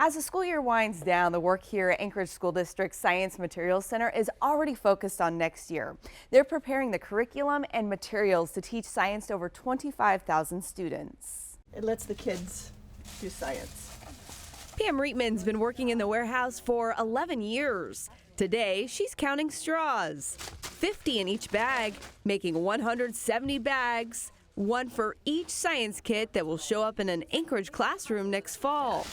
As the school year winds down, the work here at Anchorage School District Science Materials Center is already focused on next year. They're preparing the curriculum and materials to teach science to over 25,000 students. It lets the kids do science. Pam Reitman's been working in the warehouse for 11 years. Today, she's counting straws, 50 in each bag, making 170 bags, one for each science kit that will show up in an Anchorage classroom next fall.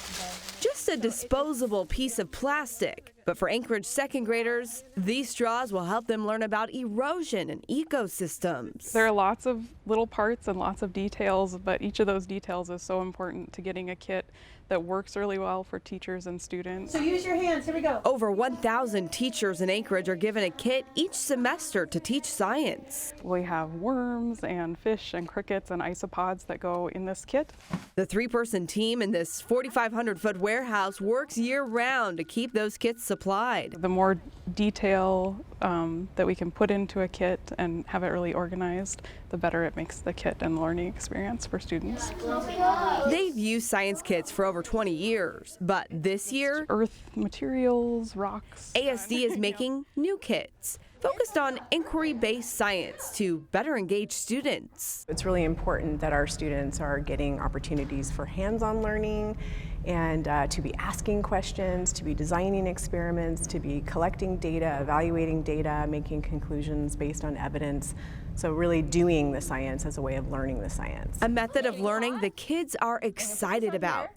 Just a disposable piece of plastic. But for Anchorage second graders, these straws will help them learn about erosion and ecosystems. There are lots of little parts and lots of details, but each of those details is so important to getting a kit that works really well for teachers and students. So use your hands, here we go. Over 1,000 teachers in Anchorage are given a kit each semester to teach science. We have worms and fish and crickets and isopods that go in this kit. The three-person team in this 4,500-foot warehouse works year-round to keep those kits supplied. The more detail that we can put into a kit and have it really organized, the better it makes the kit and learning experience for students. They've used science kits for over 20 years, but this year, Earth materials, rocks. ASD is making new kits focused on inquiry-based science to better engage students. It's really important that our students are getting opportunities for hands-on learning and to be asking questions, to be designing experiments, to be collecting data, evaluating data, making conclusions based on evidence. So really doing the science as a way of learning the science. A method of learning the kids are excited about.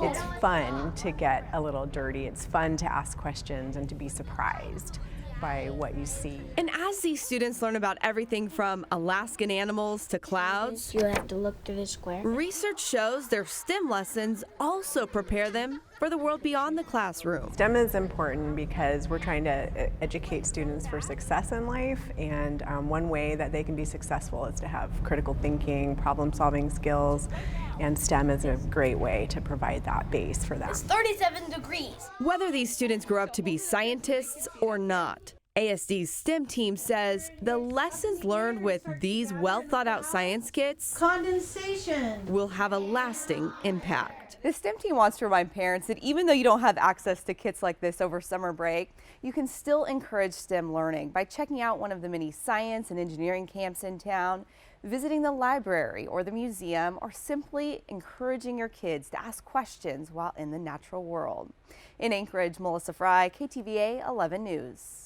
It's fun to get a little dirty. It's fun to ask questions and to be surprised by what you see. And as these students learn about everything from Alaskan animals to clouds, You have to look through the square. research shows their STEM lessons also prepare them for the world beyond the classroom. STEM is important because we're trying to educate students for success in life, and one way that they can be successful is to have critical thinking, problem-solving skills, and STEM is a great way to provide that base for them. It's 37 degrees. Whether these students grow up to be scientists or not, ASD's STEM team says the lessons learned with these well-thought-out science kits Condensation. will have a lasting impact. The STEM team wants to remind parents that even though you don't have access to kits like this over summer break, you can still encourage STEM learning by checking out one of the many science and engineering camps in town, visiting the library or the museum, or simply encouraging your kids to ask questions while in the natural world. In Anchorage, Melissa Fry, KTVA 11 News.